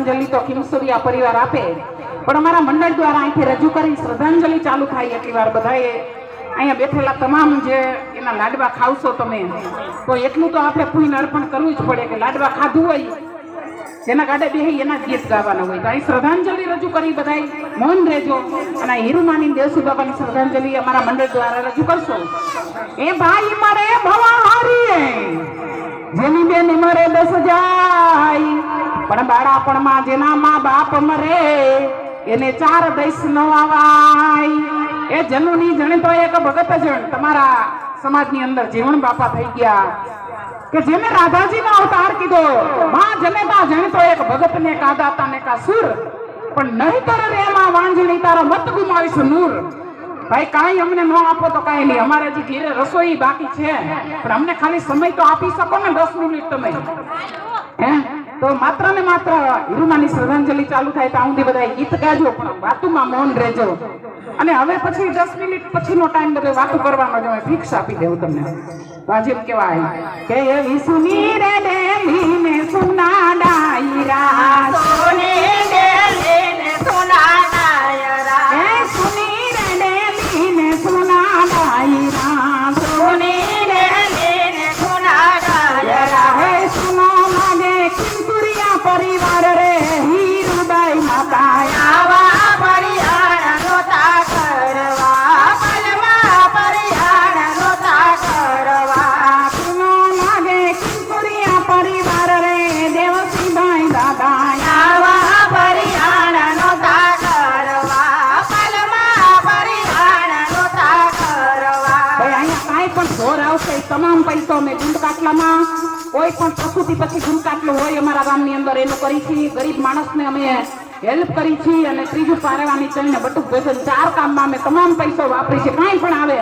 શ્રદ્ધાંજલિ તો ખીમસુરિયા પરિવાર આપે, પણ અમારા મંડળ દ્વારા અહીંથી રજૂ કરી શ્રદ્ધાંજલિ ચાલુ થાય એટલી વાર બધાએ અહીંયા બેઠેલા તમામ જે એના લાડવા ખાવશો તમે તો એટલું તો આપણે પૂઈને અર્પણ કરવું જ પડે કે લાડવા ખાધું હોય જેના ગાડે બેહી એના ગીત ગાવાના હોય. તો અહીં શ્રદ્ધાંજલિ રજૂ કરી બધાય મૌન રહેજો અને હીરુમાની દેવસી બાબાની શ્રદ્ધાંજલિ અમારા મંડળ દ્વારા રજૂ કરશો. એ ભાઈ મારે ભવા હારીએ જેની બેન મરે 10 જાય, પણ બાળાપણમાં જેના મા બાપ મરે એને 4 દઈશ નો આવાય. એ જનુની જણ તો એક ભગત જણ તમારા સમાજની અંદર જીવણ બાપા થઈ ગયા કે જેને રાધાજીનો અવતાર કીધો. માં જનેતા જણ તો એક ભગત ને કાદાતા ને કા સુર, પણ નહીતર રેમાં વાંજણી તારો મત ગુમાવીશ નૂર. ભાઈ કાંઈ અમને ન આપો તો કાંઈ નહીં, અમારે હજી ઘેરે રસોઈ બાકી છે, પણ અમને ખાલી સમય તો આપી શકો ને 10 મિનિટ તમે. હે તો માત્ર ને માત્ર હીરુમાની શ્રદ્ધાંજલિ ચાલુ થાય ત્યાં સુધી બધા ગીત ગાજો, પણ વાતુમાં મૌન રહેજો. અને હવે પછી 10 મિનિટ પછીનો ટાઈમ બધો વાતો કરવાનો જ ફિક્સ આપી દેવું તમને. વાજિબ કહેવાય કે એવી સુની રે ડેલી ને સુના ડાયરા, સોને ડેલી ને સોના ડાયરા, એ સુની રે ડેલી ને સુના ડાયરા, સોને ડેલી ને સોના ડાયરા. હે સુનો લાગે ખીમસુરિયા પરિવાર રે હીરુબાઈ માતા આવા પરિયાણ નોતા કરવા, પલમાં પરિયાણ નોતા કરવા. સુનો લાગે ખીમસુરિયા પરિવાર રે દેવસીભાઈ દાદા આવા પરિયાણ નોતા કરવા, પલમાં પરિયાણ નોતા કરવા. ભાઈ અહીંયા કાંઈ પણ જોર આવશે તમામ પૈસો અમે ગુંડ કાટલામાં કોઈ પણ પ્રસૂતિ પછી ગુંડ કાટલું હોય અમારા ગામની અંદર એનું કરી છે. ગરીબ માણસને અમે હેલ્પ કરી છે અને ત્રીજું પારેવાની ચણીને બટુક ભોજન 4 કામમાં અમે તમામ પૈસો વાપરી છે. કાંઈ પણ આવે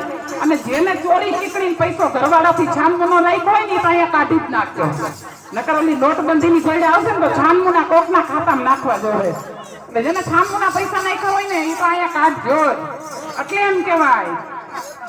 અને જેને ચોરી ચીકણી પૈસો ઘરવાળાથી છાનમુનો રાખ્યો હોય ને તો અહીંયા કાઢી જ નાખજો. નકર ઓલી નોટબંધીની ઘોડે આવશે ને તો છાનમુના કોકના ખાતામાં નાખવા જોઈએ. એટલે જેને છાનમુના પૈસા નાખ્યા હોય ને એ તો અહીંયા કાઢજો. એટલે એમ કહેવાય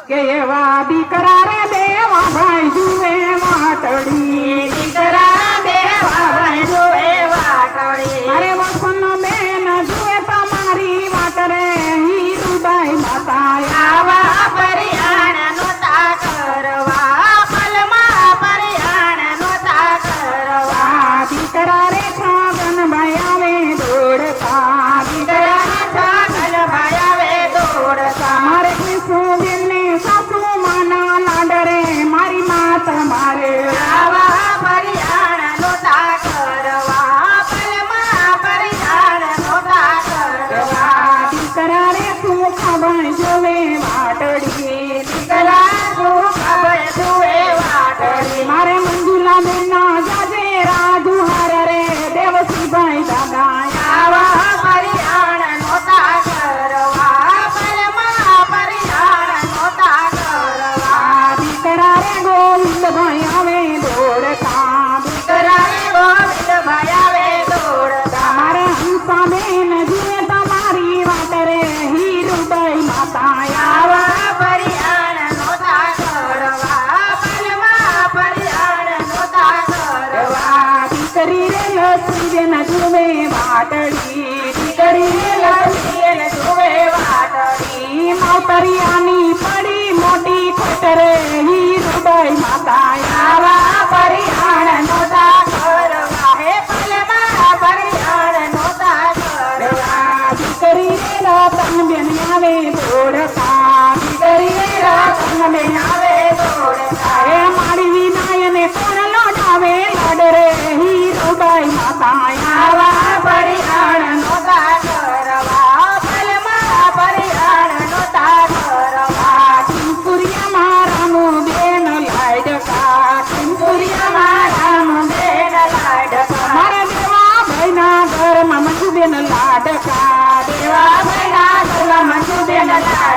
કે એવા દીકરા રે દેવા ભાઈ જુએ વાટડી, દીકરા દેવા ભાઈ જુએ વાટડી. અરે વસનો બેન જુએ તમારી વાટ રે હીરુબાઈ માતા આવા પરિયાણ નોતા કરવા, પલમાં પરિયાણ નોતા કરવા. દીકરા રે છગનભાઈ આવે દોડતા, દીકરા છગન ભાઈ આવે દોડતા. મારે કૃષ્ણબેનને સાસુ માના લાડ રે મારી માત મારે આવા પરિયાણ નોતા કરવા, પલમાં પરિયાણ નોતા કરવા. દીકરા રે સુખભાઈ જોવે વાટડી, દીકરા સુખભાઈ જુએ વાટડી. મારે મંજુલા બેના જાજે રાજુહાર રે દેવસીભાઈ દાદા આવા પરિયાણ નોતા કરવા, પલમાં પરિયાણ નોતા કરવા. દીકરા રે ગોવિંદભાઈ આવે દોડતા, દીકરા ગોવિંદભાઈ આવે દોડતા. મારે હંસાબેન જુએ તમારી વાટ રે હીરુબાઈ માતા આવા પરિયાણ નોતા કરવા, પલમાં પરિયાણ નોતા કરવા. દીકરી રે લક્ષ્મીબેન જુએ વાટડી, દીકરી લક્ષ્મીને જુએ વાટડી. માવતરિયાની પડી મોટી ખોટ રે હીરુબાઈ માતા આવા પરિયાણ નોતા કરવા, હે પલમાં પરિયાણ નોતા કરવા. દીકરી રે રતનબેન આવે દોડતા, દીકરી રતનબેન આવે દોડતા. હે મારી વિનાયને કોણ લોડાવે લાડ રે હીરુબાઈ માતા આવા પરિયાણ નોતા કરવા, પલમાં પરિયાણ નોતા કરવા. ખીમસુરિયા મારાનું બેન લાડકા, સૂર્ય મારાનું બેન લાડકા. મારે દેવા ભાઈના ઘરમાં મંજુબેન લાડકા, દેવા ભાઈના ઘરમાં મંજુબેન લાડકા.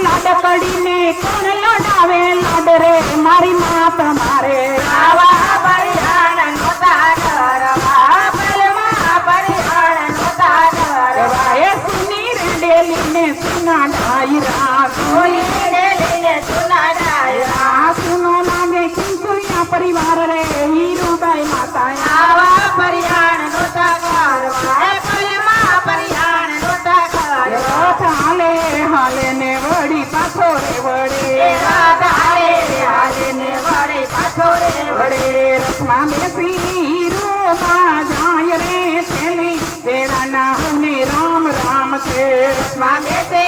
લાડકડીને કોણ લોડાવે લાડ રે મારી માત મારે આવા પરિયાણ નોતા કરવા, પલમાં પરિયાણ નોતા કરવા. એ સુની રે ડેલીને સુના ડાયરા, સોની ડેલીને સોના ડાયરા. સુનો લાગે ખીમસુરિયા પરિવાર રે હીરુબાઈ માતા આવા પરિયાણ નોતા કરવા, માં બેસી રૂમાં જાય રે છેલી વેળાના હને રામ રામ છે માં બેસે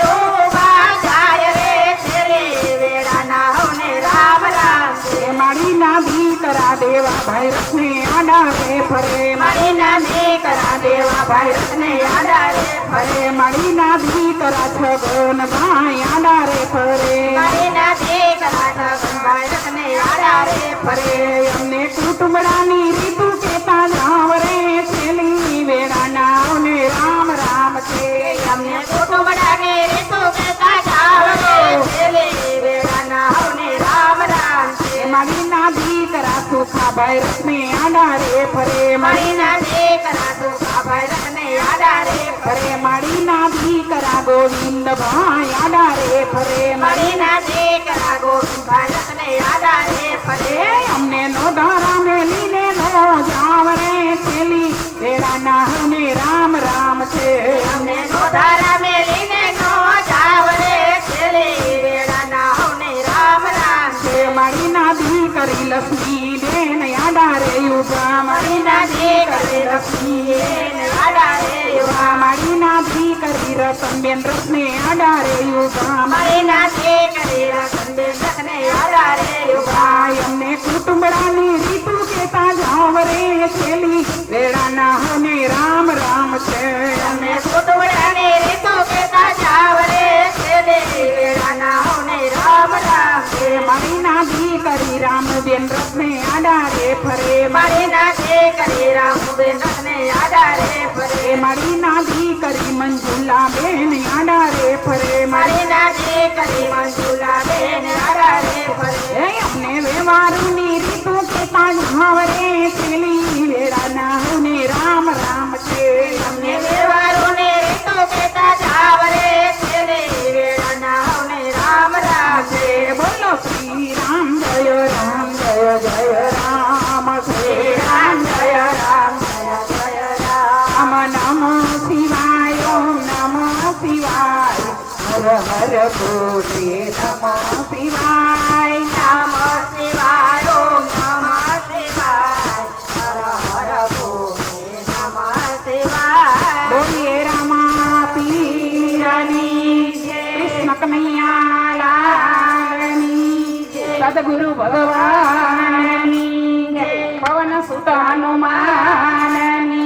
રૂપા જાય રે છેલ્લી વેળાના હોને રામ રામ છે. મારીના દીકરા દેવા ભાઈ રસને આડા રે ફરે મારીના દીકરા દેવા ભાઈ રસને આડા રે ફરે. મારીના દીકરા છગન ભાઈ આડા રે ફરે મારીના દીકરા છગનભાઈ રસને આડા રે ફરે. અમને કુટુંબડાની રીતુ કેતા જાવ રે છેલ્લી વેળાના ને રામ રામ છે અમને કુટુંબડાને રીતો કહેતા જાવ રે છેલ્લી વેળાના હોને રામ રામ છે. મારીના દીકરા સુખા ભાઈ રસને આડા રે ફરે મારીના દીકરા સુખાભાઈ રસને આડા રે ફરે. ફરે મારીના દીકરા ગોવિંદ ભાઈ આડા રે ફરે મારીના દીકરા ગોવિંદભાઈ રસને આડા રે ફરે. અમને નો ધારા મેલીને નો જાવ રે છેલી વેળાના હને રામ રામ છે અમને ગોધારા મેલીને નો જાવ રે છેલ્લી વેળાના હોને રામ રામ છે. મારીના દીકરી લક્ષ્મી બેન આડા રે ઉભા મારીના દીકરી લક્ષ્મીને આડા રે યુવા. મારીના દીકરી રતનબેન રસને આડા રે ઉભા મારીના દીકરી રતનબેન રસને આડા રે યુવા. અમને કુટુંબડાની રીતુ કેતા જાવ રે છેલી વેળાના હને રામ રામ છે અમને કુટુંબડાને રીતો કહેતા જાવ રે છેલ્લી વેળાના હોને રામ રામ છે. મારીના દીકરી રામબેન રસને આડા રે ફરે મારીના દીકરી રામબેન રસને આડા રે ફરે. મારીના દીકરી મંજુલા બેન આડા રે ફરે મારીના દીકરી મંજુલાબેન આડા રે ફરે. અમને વ્યવહારની રીતુ કેતા જાવ રે છેલી વેળાના હને રામ રામ છે અમને વ્યવહારોને રીતો કહેતા જાવ રે છેલ્લી વેળાના હોને રામ રામ છે. બોલો શ્રી રામ જય રામ જય જય રામ શ્રી રામ જય રામ જય જય રામ નમો શિવાય ઓમ નમો શિવાય હર હર ભોલે નમો શિવાય નમઃ શિવાય ઓમ નમઃ શિવાય હર હર ભોલે નમઃ શિવાય. બોલીએ રામા પીરની જય કૃષ્ણ કનૈયા લાલની જય સદગુરુ ભગવાનની જય પવન સુત હનુમાનની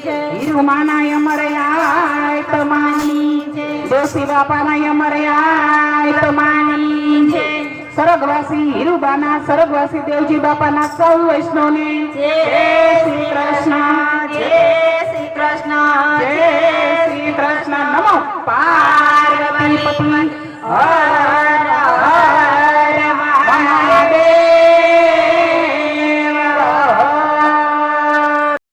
જય હીરુમાના અમરયાય તમાની જય દોશી બાપાના અમરયાય તમાની જય સ્વર્ગવાસી હીરુબાના સ્વર્ગવાસી દેવજી બાપાના સૌ વૈષ્ણવને જય શ્રી કૃષ્ણ જય શ્રી કૃષ્ણ જય શ્રી કૃષ્ણ નમો પાર્વતી પતિ